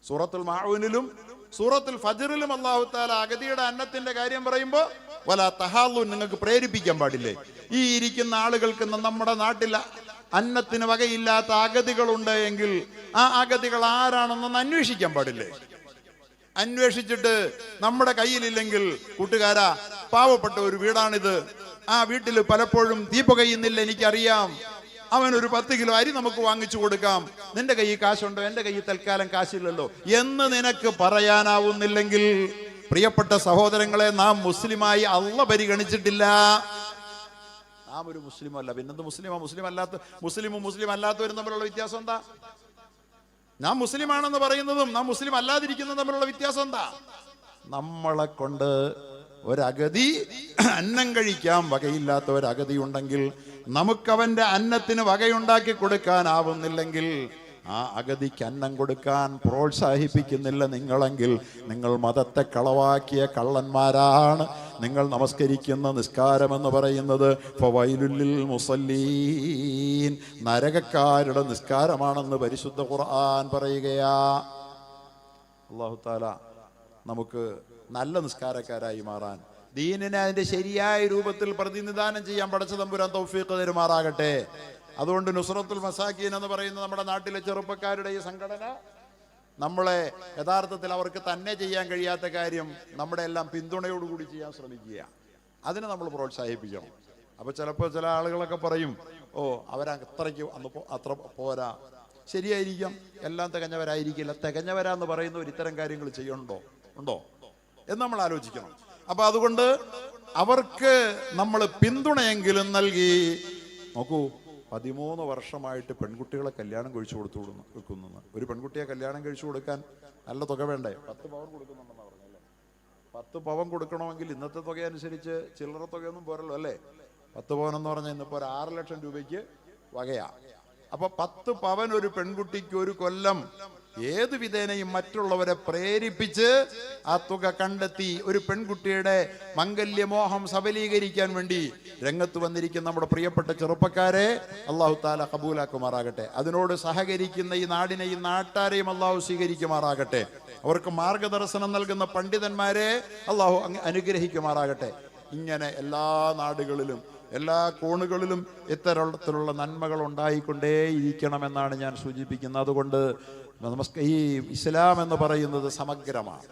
സൂറത്തുൽ മാഊനിലും സൂറത്തുൽ ഫജ്റിലും അല്ലാഹു തആല അഗതിയുടെ അന്നത്തിന്റെ കാര്യം പറയുമ്പോൾ വലാ തഹാല്ലൂൻ, നിങ്ങൾക്ക് പ്രേരിപ്പിക്കാൻ പാടില്ലേ? ഈ ഇരിക്കുന്ന ആളുകൾക്ക് നമ്മുടെ നാട്ടിൽ അന്നത്തിന് വകയില്ലാത്ത അഗതികളുണ്ട് എങ്കിൽ ആ അഗതികൾ ആരാണെന്നൊന്ന് അന്വേഷിക്കാൻ പാടില്ലേ? അന്വേഷിച്ചിട്ട് നമ്മുടെ കയ്യിലില്ലെങ്കിൽ, കൂട്ടുകാരാ, പാവപ്പെട്ട ഒരു വീടാണിത്, ആ വീട്ടിൽ പലപ്പോഴും തീ പുകയുന്നില്ല, എനിക്കറിയാം, അവനൊരു 10 കിലോ അരി നമുക്ക് വാങ്ങിച്ചു കൊടുക്കാം, നിന്റെ കയ്യിൽ കാശുണ്ടോ? എൻ്റെ കയ്യിൽ തൽക്കാലം കാശില്ലല്ലോ എന്ന് നിനക്ക് പറയാനാവുന്നില്ലെങ്കിൽ, പ്രിയപ്പെട്ട സഹോദരങ്ങളെ, നാം മുസ്ലിമായി അള്ള പരിഗണിച്ചിട്ടില്ല. നാം ഒരു മുസ്ലിമല്ല, പിന്നെന്ത് മുസ്ലിമോ? മുസ്ലിമും മുസ്ലിം അല്ലാത്തവരും തമ്മിലുള്ള വ്യത്യാസം എന്താ? നാം മുസ്ലിമാണെന്ന് പറയുന്നതും നാം മുസ്ലിം അല്ലാതിരിക്കുന്നതും തമ്മിലുള്ള വ്യത്യാസം എന്താ? നമ്മളെ കൊണ്ട് ഒരഗതി അന്നം കഴിക്കാൻ വകയില്ലാത്ത ഒരഗതി ഉണ്ടെങ്കിൽ, നമുക്കവന്റെ അന്നത്തിന് വകയുണ്ടാക്കി കൊടുക്കാനാവുന്നില്ലെങ്കിൽ, ആ അഗതിക്ക് അന്നം കൊടുക്കാൻ പ്രോത്സാഹിപ്പിക്കുന്നില്ല നിങ്ങളെങ്കിൽ, നിങ്ങൾ മതത്തെ കളവാക്കിയ കള്ളന്മാരാണ്. നിങ്ങൾ നമസ്കരിക്കുന്ന നിസ്കാരമെന്ന് പറയുന്നത് ഫവൈലുൽ മുസല്ലീൻ, നരകക്കാരുടെ നിസ്കാരമാണെന്ന് പരിശുദ്ധ ഖുർആൻ പറയുകയാ. അല്ലാഹു തആല നമുക്ക് നല്ല നിസ്കാരക്കാരായി മാറാൻ, ദീനിനെ അതിന്റെ ശരിയായ രൂപത്തിൽ പ്രതിനിധാനം ചെയ്യാൻ പടച്ച തമ്പുരാൻ തൗഫീഖ് തരുമാറാകട്ടെ. അതുകൊണ്ട് നുസ്രത്തുൽ മസാക്കീൻ എന്ന് പറയുന്ന നമ്മുടെ നാട്ടിലെ ചെറുപ്പക്കാരുടെ ഈ സംഘടന നമ്മളെ യഥാർത്ഥത്തിൽ അവർക്ക് തന്നെ ചെയ്യാൻ കഴിയാത്ത കാര്യം നമ്മുടെ എല്ലാം പിന്തുണയോടുകൂടി ചെയ്യാൻ ശ്രമിക്കുക. അതിനെ നമ്മൾ പ്രോത്സാഹിപ്പിക്കണം. അപ്പൊ ചിലപ്പോൾ ചില ആളുകളൊക്കെ പറയും, ഓ അവരത്രയ്ക്ക് അത്ര പോരാ. ശരിയായിരിക്കാം, എല്ലാം തികഞ്ഞവരായിരിക്കില്ല. തികഞ്ഞവരാന്ന് പറയുന്നവർ ഇത്തരം കാര്യങ്ങൾ ഉണ്ടോ എന്ന് നമ്മൾ ആലോചിക്കണം. അപ്പൊ അതുകൊണ്ട് അവർക്ക് നമ്മൾ പിന്തുണയെങ്കിലും നൽകി. നോക്കൂ, 13 വർഷമായിട്ട് പെൺകുട്ടികളെ കല്യാണം കഴിച്ചു വെക്കുന്നു. ഒരു പെൺകുട്ടിയെ കല്യാണം കഴിച്ചു കൊടുക്കാൻ നല്ല തുക വേണ്ടേ? 10 പവൻ കൊടുക്കുന്നുണ്ടെന്ന് പറഞ്ഞല്ലേ? 10 പവൻ കൊടുക്കണമെങ്കിൽ ഇന്നത്തെ തുക അനുസരിച്ച് ചില്ലറ തുകയൊന്നും പോരല്ലോ അല്ലേ? 10 പവൻ എന്ന് പറഞ്ഞാൽ ഇന്നിപ്പോൾ ഒരു 6 ലക്ഷം രൂപയ്ക്ക് വകയാ. അപ്പൊ 10 പവൻ ഒരു പെൺകുട്ടിക്ക് ഒരു കൊല്ലം ഏത് വിധേനയും മറ്റുള്ളവരെ പ്രേരിപ്പിച്ച് ആ തുക കണ്ടെത്തി ഒരു പെൺകുട്ടിയുടെ മംഗല്യമോഹം സബലീകരിക്കാൻ വേണ്ടി രംഗത്ത് വന്നിരിക്കുന്ന നമ്മുടെ പ്രിയപ്പെട്ട ചെറുപ്പക്കാരെ അല്ലാഹു തആല കബൂലാക്കുമാറാകട്ടെ. അതിനോട് സഹകരിക്കുന്ന ഈ നാടിനെയും നാട്ടാരെയും അല്ലാഹു സ്വീകരിക്കുമാറാകട്ടെ. അവർക്ക് മാർഗദർശനം നൽകുന്ന പണ്ഡിതന്മാരെ അല്ലാഹു അനുഗ്രഹിക്കുമാറാകട്ടെ. ഇങ്ങനെ എല്ലാ നാടുകളിലും എല്ലാ കോണുകളിലും ഇത്തരത്തിലുള്ള നന്മകൾ ഉണ്ടായിക്കൊണ്ടേയിരിക്കണമെന്നാണ് ഞാൻ സൂചിപ്പിക്കുന്നത്. അതുകൊണ്ട് ഈ ഇസ്ലാം എന്ന് പറയുന്നത് സമഗ്രമാണ്.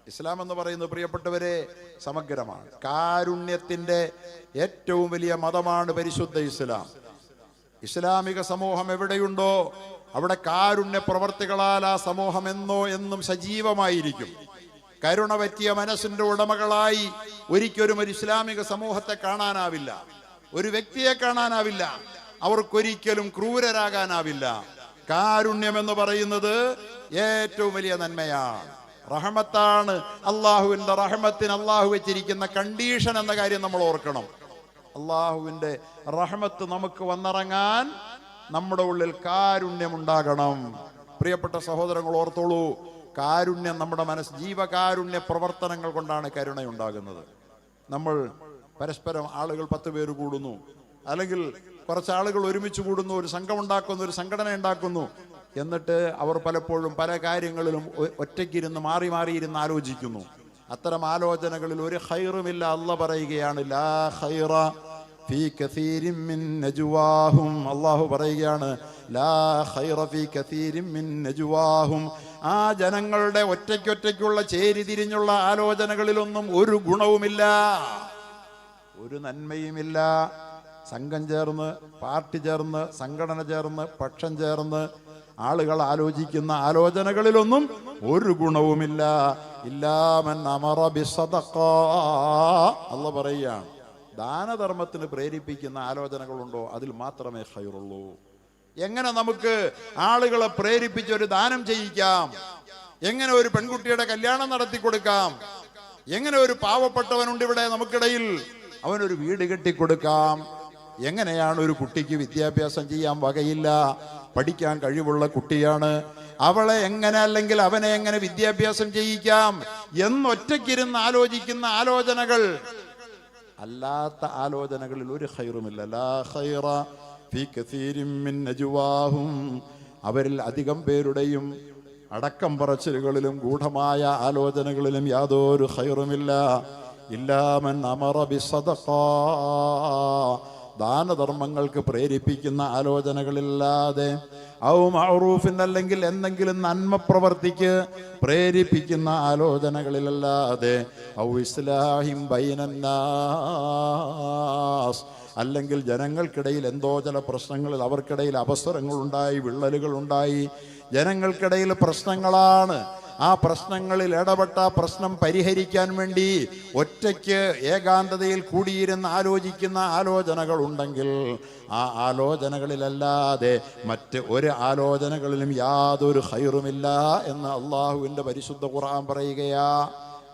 ഇസ്ലാം എന്ന് പറയുന്നത് പ്രിയപ്പെട്ടവരെ സമഗ്രമാണ്. കാരുണ്യത്തിന്റെ ഏറ്റവും വലിയ മതമാണ് പരിശുദ്ധ ഇസ്ലാം. ഇസ്ലാമിക സമൂഹം എവിടെയുണ്ടോ അവിടെ കാരുണ്യ പ്രവർത്തികളാൽ ആ സമൂഹം എന്നും സജീവമായിരിക്കും. കരുണ പറ്റിയ മനസ്സിന്റെ ഉടമകളായി ഒരിക്കലും ഒരു ഇസ്ലാമിക സമൂഹത്തെ കാണാനാവില്ല, ഒരു വ്യക്തിയെ കാണാനാവില്ല. അവർക്കൊരിക്കലും ക്രൂരരാകാനാവില്ല. കാരുണ്യം എന്ന് പറയുന്നത് ഏറ്റവും വലിയ നന്മയാണ്, റഹ്മത്താണ്. അള്ളാഹുവിന്റെ റഹ്മത്തിന് അള്ളാഹു വെച്ചിരിക്കുന്ന കണ്ടീഷൻ എന്ന കാര്യം നമ്മൾ ഓർക്കണം. അള്ളാഹുവിന്റെ റഹ്മത്ത് നമുക്ക് വന്നിറങ്ങാൻ നമ്മുടെ ഉള്ളിൽ കാരുണ്യം ഉണ്ടാകണം. പ്രിയപ്പെട്ട സഹോദരങ്ങൾ ഓർത്തോളൂ, കാരുണ്യം നമ്മുടെ ജീവകാരുണ്യ പ്രവർത്തനങ്ങൾ കൊണ്ടാണ് കരുണയുണ്ടാകുന്നത്. നമ്മൾ പരസ്പരം ആളുകൾ 10 പേര് കൂടുന്നു, അല്ലെങ്കിൽ കുറച്ച് ആളുകൾ ഒരുമിച്ച് കൂടുന്നു, ഒരു സംഘം ഉണ്ടാക്കുന്നു, ഒരു സംഘടന ഉണ്ടാക്കുന്നു. എന്നിട്ട് അവർ പലപ്പോഴും പല കാര്യങ്ങളിലും ഒറ്റയ്ക്കിരുന്ന് മാറിയിരുന്ന് ആലോചിക്കുന്നു. അത്തരം ആലോചനകളിൽ ഒരു ഖൈറുമില്ല. അല്ലാഹ് പറയുകയാണ്, ലാ ഖൈറ ഫീ കസീരിൻ മിൻ നജ്വാഹും. അല്ലാഹു പറയുകയാണ്, ലാ ഖൈറ ഫീ കസീരിൻ മിൻ നജ്വാഹും. ആ ജനങ്ങളുടെ ഒറ്റയ്ക്കുള്ള ചേരിതിരിഞ്ഞുള്ള ആലോചനകളിലൊന്നും ഒരു ഗുണവുമില്ല, ഒരു നന്മയുമില്ല. സംഘം ചേർന്ന്, പാർട്ടി ചേർന്ന്, സംഘടന ചേർന്ന്, പക്ഷം ചേർന്ന് ആളുകൾ ആലോചിക്കുന്ന ആലോചനകളിലൊന്നും ഒരു ഗുണവുമില്ല. ഇല്ലാ മൻ അമറ ബിസ്സദഖ. അല്ലാഹു പറയുകയാണ്, ദാനധർമ്മത്തിന് പ്രേരിപ്പിക്കുന്ന ആലോചനകളുണ്ടോ അതിൽ മാത്രമേ ഖൈറുള്ളൂ. എങ്ങനെ നമുക്ക് ആളുകളെ പ്രേരിപ്പിച്ച് ഒരു ദാനം ചെയ്യിക്കാം, എങ്ങനെ ഒരു പെൺകുട്ടിയുടെ കല്യാണം നടത്തി കൊടുക്കാം, എങ്ങനെ ഒരു പാവപ്പെട്ടവനുണ്ട് ഇവിടെ നമുക്കിടയിൽ അവനൊരു വീട് കെട്ടിക്കൊടുക്കാം, എങ്ങനെയാണ് ഒരു കുട്ടിക്ക് വിദ്യാഭ്യാസം ചെയ്യാൻ വകയില്ല, പഠിക്കാൻ കഴിവുള്ള കുട്ടിയാണ്, അവളെ എങ്ങനെ അല്ലെങ്കിൽ അവനെ എങ്ങനെ വിദ്യാഭ്യാസം ചെയ്യിക്കാം എന്നൊറ്റയ്ക്കിരുന്ന് ആലോചിക്കുന്ന ആലോചനകൾ അല്ലാത്ത ആലോചനകളിൽ ഒരു ഖൈറുമില്ല. ലാ ഖൈറ ഫീ കസീരിൻ മിൻ നജ്വാഹും, അവരിൽ അധികം പേരുടെയും അടക്കം പറച്ചിലുകളിലും ഗൂഢമായ ആലോചനകളിലും യാതൊരു ഖൈറുമില്ല. ഇല്ലാ മൻ അമറ ബിസ്സദഖ, ദാനധർമ്മങ്ങൾക്ക് പ്രേരിപ്പിക്കുന്ന ആലോചനകളില്ലാതെ, ഔ മഅറൂഫിൻ, അല്ലെങ്കിൽ എന്തെങ്കിലും നന്മ പ്രവർത്തിക്ക് പ്രേരിപ്പിക്കുന്ന ആലോചനകളിലല്ലാതെ, ഔ ഇസ്ലാഹിം ബൈനന്നാസ്, അല്ലെങ്കിൽ ജനങ്ങൾക്കിടയിൽ എന്തോ ചില പ്രശ്നങ്ങളിൽ അവർക്കിടയിൽ അവസരങ്ങളുണ്ടായി, വിള്ളലുകളുണ്ടായി, ജനങ്ങൾക്കിടയിൽ പ്രശ്നങ്ങളാണ്, ആ പ്രശ്നങ്ങളിൽ ഇടപെട്ട പ്രശ്നം പരിഹരിക്കാൻ വേണ്ടി ഒറ്റയ്ക്ക് ഏകാന്തതയിൽ കൂടിയിരുന്ന് ആലോചിക്കുന്ന ആലോചനകൾ ഉണ്ടെങ്കിൽ ആ ആലോചനകളിലല്ലാതെ മറ്റ് ഒരു ആലോചനകളിലും യാതൊരു ഖൈറുമില്ല എന്ന് അള്ളാഹുവിൻ്റെ പരിശുദ്ധ ഖുർആൻ പറയുകയാ.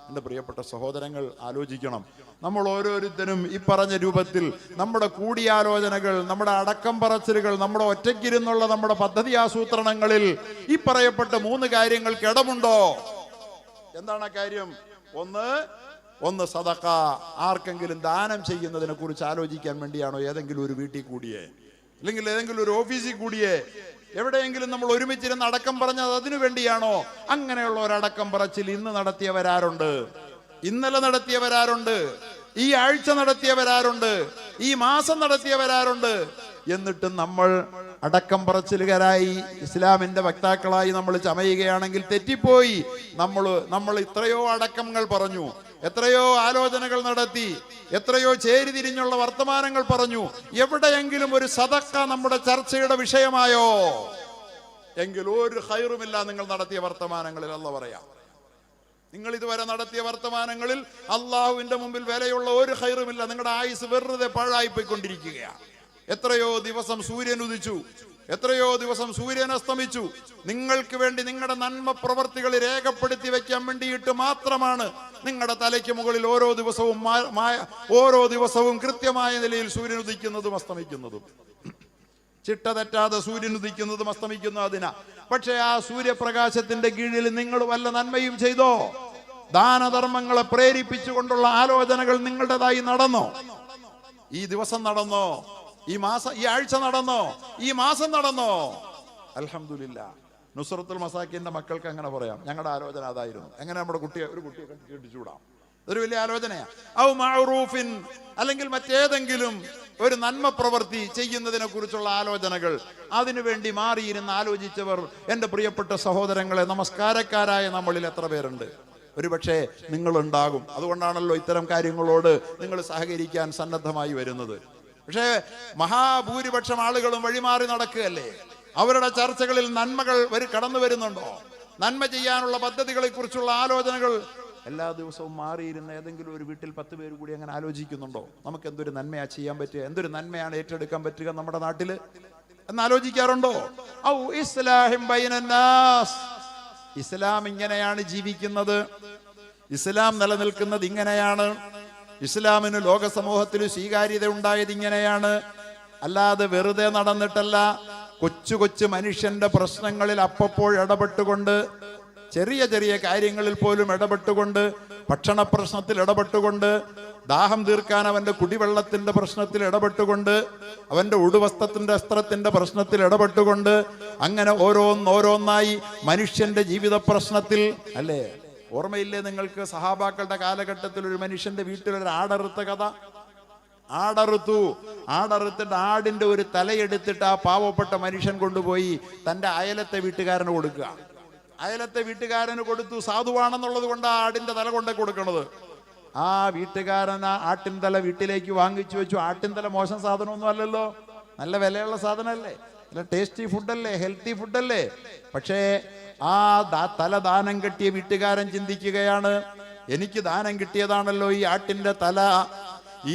എൻ്റെ പ്രിയപ്പെട്ട സഹോദരങ്ങൾ, ആലോചിക്കണം. നമ്മൾ ഓരോരുത്തരും ഈ പറഞ്ഞ രൂപത്തിൽ നമ്മുടെ കൂടിയാലോചനകൾ, നമ്മുടെ അടക്കം പറച്ചിലുകൾ, നമ്മുടെ ഒറ്റയ്ക്കിരുന്നുള്ള നമ്മുടെ പദ്ധതി ആസൂത്രണങ്ങളിൽ ഈ പറയപ്പെട്ട 3 കാര്യങ്ങൾക്ക് ഇടമുണ്ടോ? എന്താണ് ആ കാര്യം? ഒന്ന് സദഖ, ആർക്കെങ്കിലും ദാനം ചെയ്യുന്നതിനെ കുറിച്ച് ആലോചിക്കാൻ വേണ്ടിയാണോ ഏതെങ്കിലും ഒരു വീട്ടിൽ കൂടിയേ, അല്ലെങ്കിൽ ഏതെങ്കിലും ഒരു ഓഫീസിൽ കൂടിയേ, എവിടെയെങ്കിലും നമ്മൾ ഒരുമിച്ചിരുന്ന് അടക്കം പറഞ്ഞത് അതിനു വേണ്ടിയാണോ? അങ്ങനെയുള്ള ഒരടക്കം പറച്ചിൽ ഇന്ന് നടത്തിയവരാരുണ്ട്, ഇന്നലെ നടത്തിയവരാരുണ്ട്, ഈ ആഴ്ച നടത്തിയവരാരുണ്ട്, ഈ മാസം നടത്തിയവരാരുണ്ട്? എന്നിട്ടും നമ്മൾ അടക്കം പറച്ചിലുകാരായി ഇസ്ലാമിന്റെ വക്താക്കളായി നമ്മൾ ചമയുകയാണെങ്കിൽ തെറ്റിപ്പോയി. നമ്മൾ എത്രയോ അടക്കങ്ങൾ പറഞ്ഞു, എത്രയോ ആലോചനകൾ നടത്തി, എത്രയോ ചേരിതിരിഞ്ഞുള്ള വർത്തമാനങ്ങൾ പറഞ്ഞു. എവിടെയെങ്കിലും ഒരു സദഖ നമ്മുടെ ചർച്ചയുടെ വിഷയമായോ? എങ്കിൽ ഒരു ഖൈറുമില്ല നിങ്ങൾ നടത്തിയ വർത്തമാനങ്ങളിൽ. അല്ലാഹു പറയാം, നിങ്ങൾ ഇതുവരെ നടത്തിയ വർത്തമാനങ്ങളിൽ അള്ളാഹുവിന്റെ മുമ്പിൽ വിലയുള്ള ഒരു ഖൈറുമില്ല. നിങ്ങളുടെ ആയുസ് വെറുതെ പാഴായിപ്പോയിക്കൊണ്ടിരിക്കുകയാണ്. എത്രയോ ദിവസം സൂര്യൻ ഉദിച്ചു, എത്രയോ ദിവസം സൂര്യൻ അസ്തമിച്ചു. നിങ്ങൾക്ക് വേണ്ടി നിങ്ങളുടെ നന്മ പ്രവർത്തികൾ രേഖപ്പെടുത്തി വെക്കാൻ വേണ്ടിയിട്ട് മാത്രമാണ് നിങ്ങളുടെ തലയ്ക്ക് മുകളിൽ ഓരോ ദിവസവും കൃത്യമായ നിലയിൽ സൂര്യൻ ഉദിക്കുന്നതും അസ്തമിക്കുന്നതും, ചിട്ട തെറ്റാതെ സൂര്യൻ ഉദിക്കുന്നതും അസ്തമിക്കുന്നതും അതിനാ. പക്ഷെ ആ സൂര്യപ്രകാശത്തിന്റെ കീഴിൽ നിങ്ങൾ വല്ല നന്മയും ചെയ്തോ? ദാനധർമ്മങ്ങളെ പ്രേരിപ്പിച്ചുകൊണ്ടുള്ള ആലോചനകൾ നിങ്ങളുടേതായി നടന്നോ? ഈ ദിവസം നടന്നോ? ഈ ആഴ്ച നടന്നോ? ഈ മാസം നടന്നോ? അൽഹംദുലില്ലാ. നുസ്രത്തുൽ മസാക്കിന്റെ മക്കൾക്ക് അങ്ങനെ പറയാം, ഞങ്ങളുടെ ആലോചന അതായിരുന്നു. എങ്ങനെ നമ്മുടെ ഒരു കുട്ടിയെ കെട്ടിച്ചുകൂടാം? ഇതൊരു വലിയ ആലോചനയാ. ഔ മഅറൂഫിൻ, അല്ലെങ്കിൽ മറ്റേതെങ്കിലും ഒരു നന്മ പ്രവൃത്തി ചെയ്യുന്നതിനെ കുറിച്ചുള്ള ആലോചനകൾ, അതിനുവേണ്ടി മാറിയിരുന്ന് ആലോചിച്ചവർ എൻ്റെ പ്രിയപ്പെട്ട സഹോദരങ്ങളെ, നമസ്കാരക്കാരായ നമ്മളിൽ എത്ര പേരുണ്ട്? ഒരുപക്ഷെ നിങ്ങളുണ്ടാകും. അതുകൊണ്ടാണല്ലോ ഇത്തരം കാര്യങ്ങളോട് നിങ്ങൾ സഹകരിക്കാൻ സന്നദ്ധമായി വരുന്നത്. പക്ഷേ മഹാഭൂരിപക്ഷം ആളുകളും വഴിമാറി നടക്കുകയല്ലേ. അവരുടെ ചർച്ചകളിൽ നന്മകൾ കടന്നു വരുന്നുണ്ടോ? നന്മ ചെയ്യാനുള്ള പദ്ധതികളെ കുറിച്ചുള്ള ആലോചനകൾ എല്ലാ ദിവസവും മാറിയിരുന്ന ഏതെങ്കിലും ഒരു വീട്ടിൽ 10 പേര് കൂടി അങ്ങനെ ആലോചിക്കുന്നുണ്ടോ? നമുക്ക് എന്തൊരു നന്മയാ ചെയ്യാൻ പറ്റുക, എന്തൊരു നന്മയാണ് ഏറ്റെടുക്കാൻ പറ്റുക നമ്മുടെ നാട്ടില് എന്നാലോചിക്കാറുണ്ടോ? ഔ ഇസ്ലാഹിം ബൈനന്നാസ്, ഇസ്ലാം ഇങ്ങനെയാണ് ജീവിക്കുന്നത്, ഇസ്ലാം നിലനിൽക്കുന്നത് ഇങ്ങനെയാണ്, ഇസ്ലാമിന് ലോക സമൂഹത്തിൽ സ്വീകാര്യത ഉണ്ടായത് ഇങ്ങനെയാണ്. അല്ലാതെ വെറുതെ നടന്നിട്ടല്ല. കൊച്ചു കൊച്ചു മനുഷ്യന്റെ പ്രശ്നങ്ങളിൽ അപ്പപ്പോൾ ഇടപെട്ടുകൊണ്ട്, ചെറിയ ചെറിയ കാര്യങ്ങളിൽ പോലും ഇടപെട്ടുകൊണ്ട്, ഭക്ഷണ പ്രശ്നത്തിൽ ഇടപെട്ടുകൊണ്ട്, ദാഹം തീർക്കാൻ അവന്റെ കുടിവെള്ളത്തിന്റെ പ്രശ്നത്തിൽ ഇടപെട്ടുകൊണ്ട്, അവന്റെ ഉടുവസ്ത്രത്തിന്റെ അസ്ത്രത്തിന്റെ പ്രശ്നത്തിൽ ഇടപെട്ടുകൊണ്ട്, അങ്ങനെ ഓരോന്നായി മനുഷ്യന്റെ ജീവിത പ്രശ്നത്തിൽ അല്ലേ. ഓർമ്മയില്ലേ നിങ്ങൾക്ക് സഹാബാക്കളുടെ കാലഘട്ടത്തിൽ ഒരു മനുഷ്യന്റെ വീട്ടിലൊരു ആടറുത്ത കഥ? ആടറുത്തിട്ട് ആടിന്റെ ഒരു തലയെടുത്തിട്ട് ആ പാവപ്പെട്ട മനുഷ്യൻ കൊണ്ടുപോയി തന്റെ അയലത്തെ വീട്ടുകാരന് കൊടുക്കുക. അയലത്തെ വീട്ടുകാരന് കൊടുത്തു. സാധുവാണെന്നുള്ളത് കൊണ്ട് ആ ആടിന്റെ തല കൊണ്ടേ കൊടുക്കണത്. ആ വീട്ടുകാരൻ ആ ആട്ടിൻ തല വീട്ടിലേക്ക് വാങ്ങിച്ചു വെച്ചു. ആട്ടിൻ തല മോശം സാധനമൊന്നും അല്ലല്ലോ, നല്ല വിലയുള്ള സാധനമല്ലേ, നല്ല ടേസ്റ്റി ഫുഡല്ലേ, ഹെൽത്തി ഫുഡല്ലേ. പക്ഷേ ആ തല ദാനം കിട്ടിയ വീട്ടുകാരൻ ചിന്തിക്കുകയാണ്, എനിക്ക് ദാനം കിട്ടിയതാണല്ലോ ഈ ആട്ടിന്റെ തല,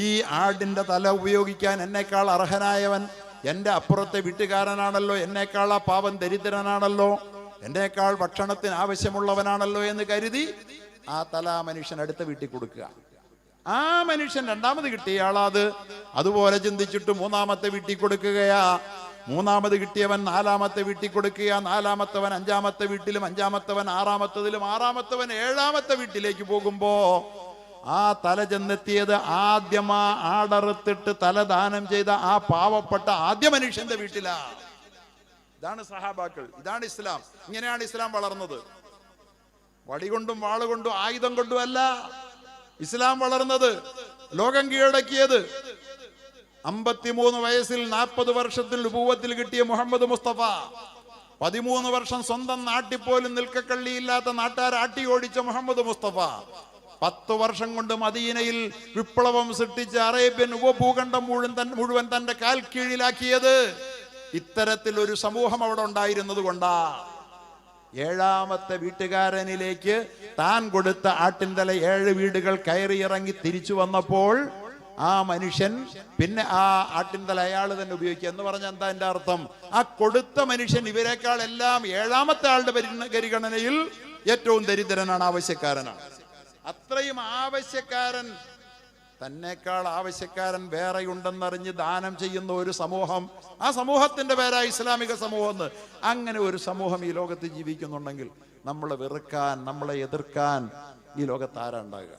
ഈ ആടിന്റെ തല ഉപയോഗിക്കാൻ എന്നേക്കാൾ അർഹനായവൻ എൻ്റെ അപ്പുറത്തെ വീട്ടുകാരനാണല്ലോ, എന്നേക്കാൾ ആ പാവം ദരിദ്രനാണല്ലോ, എന്നേക്കാൾ ഭക്ഷണത്തിന് ആവശ്യമുള്ളവനാണല്ലോ എന്ന് കരുതി ആ തല ആ മനുഷ്യൻ അടുത്ത വീട്ടിൽ കൊടുക്കുക. ആ മനുഷ്യൻ രണ്ടാമത് കിട്ടിയ ആളത് അതുപോലെ ചിന്തിച്ചിട്ട് മൂന്നാമത്തെ വീട്ടിൽ കൊടുക്കുകയാ. മൂന്നാമത് കിട്ടിയവൻ നാലാമത്തെ വീട്ടിൽ കൊടുക്കുക, നാലാമത്തവൻ അഞ്ചാമത്തെ വീട്ടിലും, അഞ്ചാമത്തവൻ ആറാമത്തതിലും, ആറാമത്തവൻ ഏഴാമത്തെ വീട്ടിലേക്ക് പോകുമ്പോ ആ തല ചെന്നെത്തിയത് ആദ്യമാ ആടറുത്തിട്ട് തല ദാനം ചെയ്ത ആ പാവപ്പെട്ട ആദ്യ മനുഷ്യന്റെ വീട്ടിലാ. ഇതാണ് സഹാബാക്കൾ, ഇതാണ് ഇസ്ലാം. ഇങ്ങനെയാണ് ഇസ്ലാം വളർന്നത്. വടികൊണ്ടും വാളുകൊണ്ടും ആയുധം കൊണ്ടും അല്ല ഇസ്ലാം വളർന്നത്, ലോകം കീഴടക്കിയത്. 53 വയസ്സിൽ 40 വർഷത്തിൽ നുബുവത്തിൽ കിട്ടിയ മുഹമ്മദ് മുസ്തഫ 13 വർഷം സ്വന്തം നാട്ടിൽ പോലും നിൽക്കക്കള്ളിയില്ലാത്ത നാട്ടുകാർ ആട്ടി ഓടിച്ച മുഹമ്മദ് മുസ്തഫ 10 വർഷം കൊണ്ട് മദീനയിൽ വിപ്ലവം സൃഷ്ടിച്ച അറേബ്യൻ ഉപഭൂഖണ്ഡം മുഴുവൻ തന്റെ കാൽ കീഴിലാക്കിയത് ഇത്തരത്തിൽ ഒരു സമൂഹം അവിടെ ഉണ്ടായിരുന്നത് കൊണ്ടാ. ഏഴാമത്തെ വീട്ടുകാരനിലേക്ക് താൻ കൊടുത്ത ആട്ടിൻതല 7 വീടുകൾ കയറിയിറങ്ങി തിരിച്ചു വന്നപ്പോൾ ആ മനുഷ്യൻ പിന്നെ ആ ആട്ടിൻതല അയാൾ തന്നെ ഉപയോഗിക്കുക എന്ന് പറഞ്ഞാൽ എന്താ എന്റെ അർത്ഥം? ആ കൊടുത്ത മനുഷ്യൻ ഇവരെക്കാൾ എല്ലാം ഏഴാമത്തെ ആളുടെ പരിഗണനയിൽ ഏറ്റവും ദരിദ്രനാണ്, ആവശ്യക്കാരനാണ്. അത്രയും ആവശ്യക്കാരൻ, തന്നെക്കാൾ ആവശ്യക്കാരൻ വേറെയുണ്ടെന്നറിഞ്ഞ് ദാനം ചെയ്യുന്ന ഒരു സമൂഹം, ആ സമൂഹത്തിന്റെ പേരാ ഇസ്ലാമിക സമൂഹം എന്ന്. അങ്ങനെ ഒരു സമൂഹം ഈ ലോകത്ത് ജീവിക്കുന്നുണ്ടെങ്കിൽ നമ്മളെ വെറുക്കാൻ, നമ്മളെ എതിർക്കാൻ ഈ ലോകത്ത് ആരാ ഉണ്ടാകുക?